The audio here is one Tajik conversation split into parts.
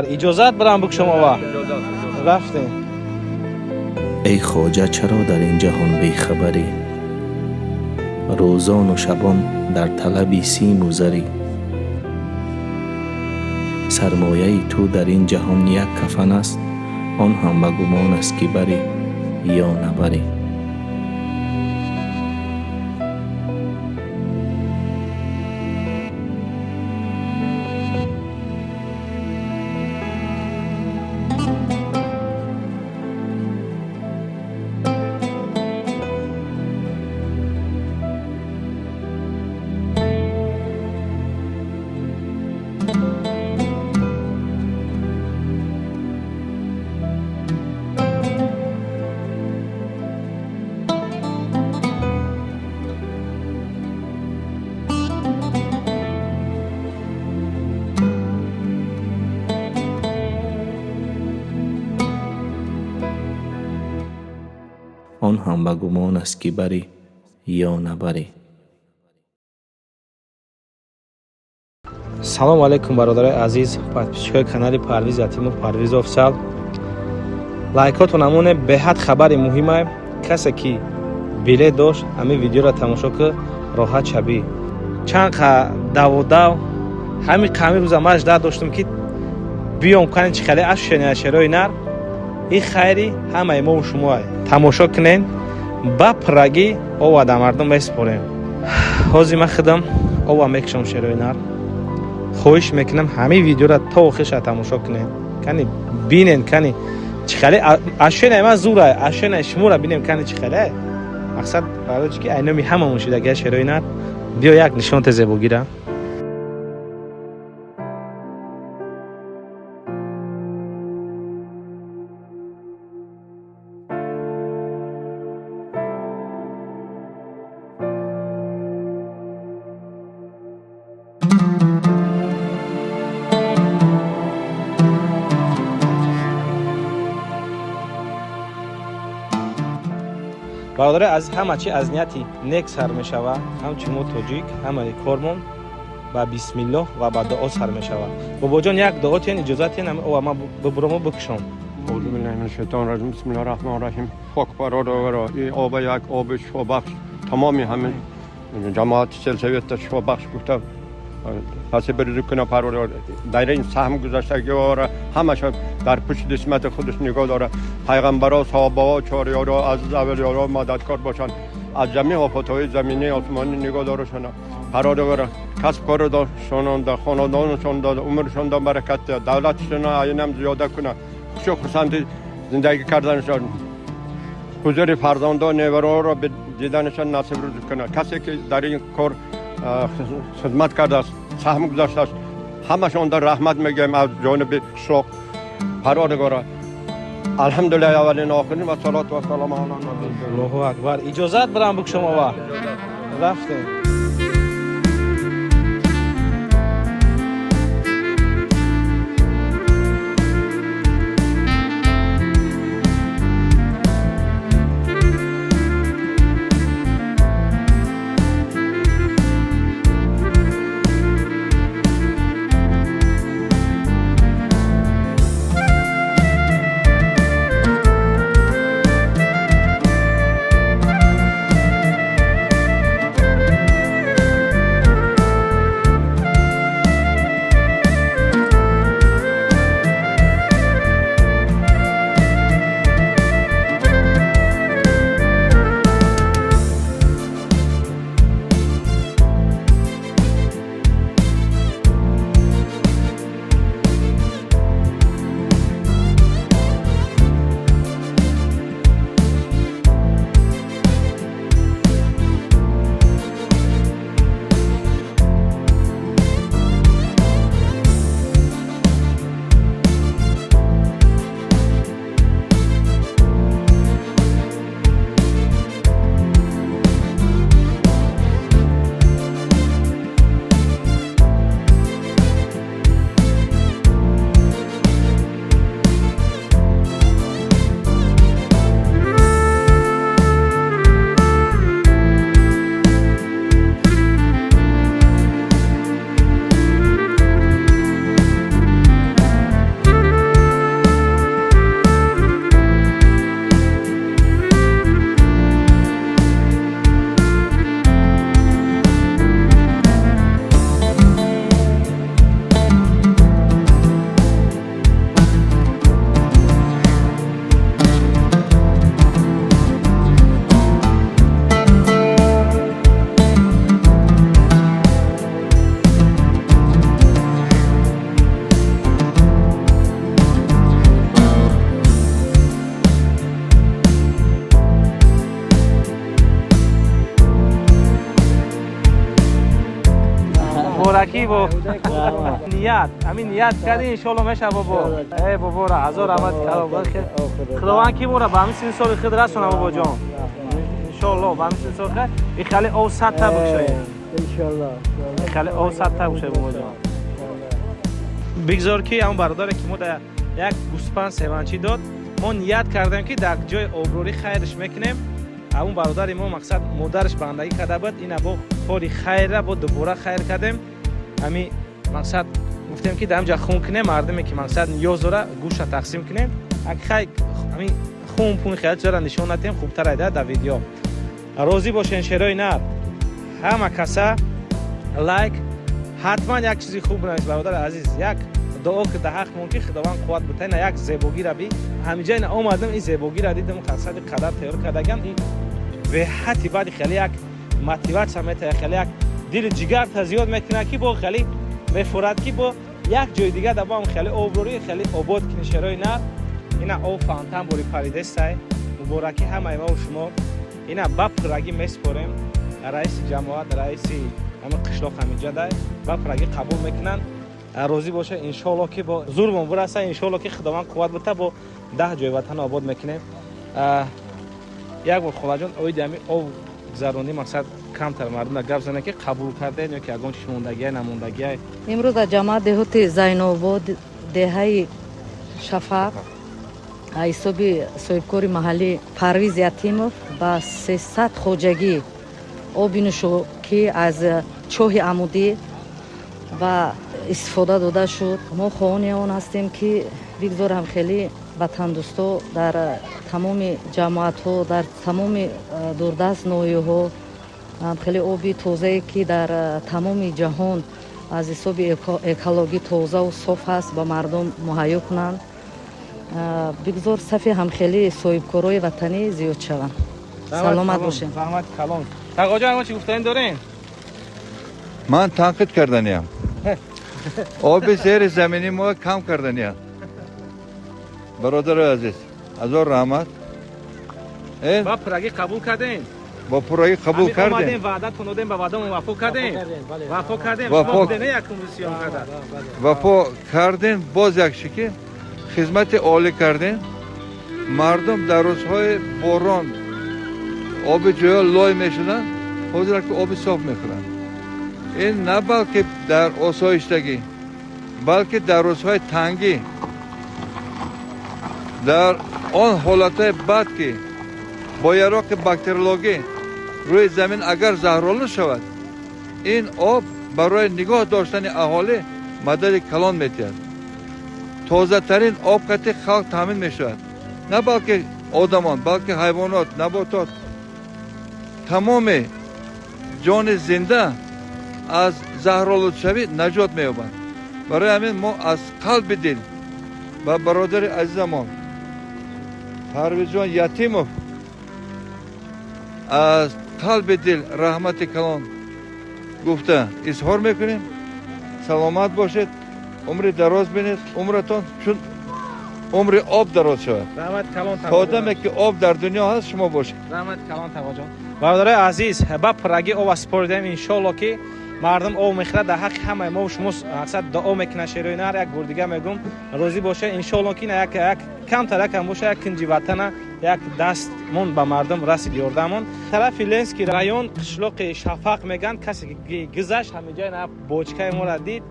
اجازت برام بک شما وا رفتیم. ای خواجه چرا در این جهان بیخبری؟ روزان و شبان در طلب سیم و زری. سرمایه تو در این جهان یک کفن است، آن هم به گمان است که بری یا نبری. آن هم به گمان است که بری یا نبری. салом алейкум бародарои азиз, подписчикои канали Парвиз Ятимов, Парвиз официал. лайкоту намуне беҳад хабари муҳиме. касе ки билет дошт ҳамин видеоро тамошо ки роҳат шаби чанд даводав ҳамин қами рӯза маш дар доштум ки биём кани чӣ хеле ашшения шерои нар ин хайри ҳамаи мову шумоа. тамошо кунен ба пирагӣ ова да мардум месупорем. ҳозир ман худам ова мекушам шерои нар. хоҳиш мекунам ҳамин видеоро то охирша тамошо кунен. кани бинен кани чӣ хеле ашшения ман зура ашшения шуморо бинем кани чӣ хеле. мақсад барои ки айноми ҳамамон шудагия шерои нар. биё як нишонте зебо гира. бародари аз ҳама чи аз нияти нек сар мешава. ҳамчумо тоҷик ҳамаи кормон ба бисмиллоҳ ва ба дуо сар мешава. бобоҷон як дуо тиен иҷозат тиен ова ман бубуромо бикушам. اعوذ بالله من الشیطان الرجیم. بسم الله الرحمن الرحیم. خاک برادر این آب یک آب شفابخش تمامی همه جماعت سلسویت شفابخش گفته حسی بریزی کنه پرادر در این سهم گذشتگی ها همش در پشت دسمت خودش نگاه داره. پیغمبرها صحابه ها چاریارا از اولیارا مددکار باشن. از جمعی آفاتهای زمینی آسمانی نگاه دارشان. پرادر کسب کار داشتن در خاندانشان داد عمرشان داد برکت دولتشان اینم زیاده کنه. خوش خرسند زندگی کردنشان. حضور فرزندان نیوران را به دیدنشان نصیب روز کنه. کسی که در این کار خدمت کرده است سهم گذاشته است همشان در رحمت میگیم از جانب شوق پروردگار. الحمدلله اولین آخرین و صلات و سلام علی نبی. الله اکبر. اجازت برام بک شما وا رفتیم. کی بو نیت همین نیت کردی ان شاء الله میشه بابا ای بابا را هزار رحمت کرد خداوند کی بورا با همین سن سال خود رسونه بابا جان ان شاء الله با همین سن سال خود خیلی او 100 تا بشه ان شاء الله خیلی او 100 تا بشه بابا جان بگذار که اون برادر که ما در یک گوسفند سیوانچی داد ما نیت کردیم که در جای آبروری خیرش میکنیم اون برادر ما مقصد مادرش بندگی کرده بود این با کاری خیر با دوباره خیر کردیم همین مقصد گفتیم که در همجا خون کنیم مردمی که مقصد نیاز داره گوشت تقسیم کنیم اگه خیلی همین خون پون خیلی چرا نشون ندیم خوبتر ایده در ویدیو راضی باشین شیرای نر همه کسا لایک حتما یک چیزی خوب بنویس برادر عزیز یک دعا که در حق ممکن خداوند قوت بده نه یک زیبایی را بی همینجا این اومدم این زیبایی را دیدم قصد قدر تیار کردگم این به حتی بعد خیلی یک موتیواسیون میته خیلی یک دل جگر تزیاد میکنه که با خیلی میفورد که با یک جای دیگه در با هم خیلی آبروری خیلی آباد کنی شرای نر اینا او فانتان بوری پریدسته مبارکی همه ما و شما اینا بپرگی میسپاریم رئیس جماعت رئیس همه قشلاق همینجا ده بپرگی قبول میکنن راضی باشه ان شاء الله که با زور من برسه ان شاء الله که خداوند قوت بده با 10 جای وطن آباد میکنه یک بار خدا جان اوید همی او گذرانی مقصد کمتر مردم گپ زنه که قبول کرده یا که اگون شوندگی نموندگی امروز در جماعت دهوت زیناباد دهه شفق حسابی صاحبکاری محلی پرویز یتیمов با 300 خوجگی آبینشو که از چاه عمودی و استفاده داده شد ما خواهان آن هستیم که بگذار هم خیلی وطن دوستا در تمام جماعت ها در تمام دوردست نوعی ها خیلی آبی تازه که در تمام جهان از حساب اکولوژی تازه و صاف هست با مردم مهیا کنند بگذار صفی هم خیلی صاحبکارای وطنی زیاد شوند سلامت باشین زحمت کلام تقا جان چی گفتین دارین من تنقید کردنیم آب زیر زمینی ما کم کردنیم برادر عزیز هزار رحمت با پرگی قبول کردین با پرایی قبول کردیم اومدین وعده کنودین با وعده موافق کردین وافق کردین وافق نه یک کمیسیون کرده وفا کردین باز یک شکی خدمت عالی کردین مردم در روزهای باران آب جویا لای میشدن حاضر که آب صاف میخورن این نه بلکه در آسایشتگی بلکه در روزهای تنگی در آن حالتهای بد که با یراق باکتریولوژی روی زمین اگر زهرآلود شود این آب برای نگاه داشتن اهالی مدد کلان میتید تازه ترین آب قطع خلق تامین میشود نه بلکه آدمان بلکه حیوانات نباتات تمام جان زنده از زهرآلود شوی نجات مییابند برای همین ما از قلب دل و برادر عزیزمان پرویز جان یتیمov از قلب دل رحمت کلان گفته اظهار میکنیم سلامت باشید عمر دراز بینید عمرتان چون عمر آب دراز شود رحمت کلان تا آدمی که آب در دنیا هست شما باشید رحمت کلان تقا جان برادر عزیز با پرگی او اسپوردیم ان شاء الله که مردم او میخره در حق همه ما و شما مقصد دعا میکنه شیروی نر یک بار دیگه میگم روزی باشه ان شاء الله که یک کمتر کم باشه یک کنجی وطن یک دست مون به مردم رسید یاردمون طرف لنسکی رایون قشلاق شفق میگن کسی که گذشت همینجا نه بوچکای ما را دید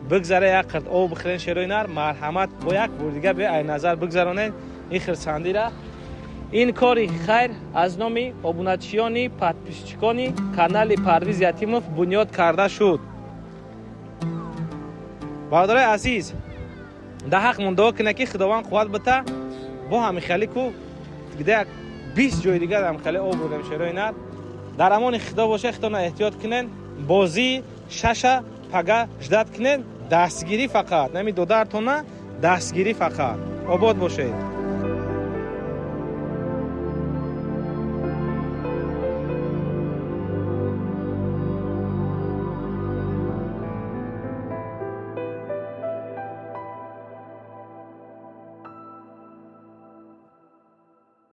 بگذره یک قرد او بخرین شیروی نر مرحمت با یک بار دیگه به ای نظر بگذرانید این خرسندی را این کاری خیر از نام ابوناتچیانی پادپیشچیکانی کانال پرویز یتیمov بنیاد کرده شد برادر عزیز در حق من دعا کنه که خداوند قوت بده با همین خیلی کو دیگه 20 جای دیگه هم خیلی او بودم شروع نر در امان خدا باشه خودتون احتیاط کنین بازی شش پگا جدت کنین دستگیری فقط نمی دو درتون دستگیری فقط آباد باشید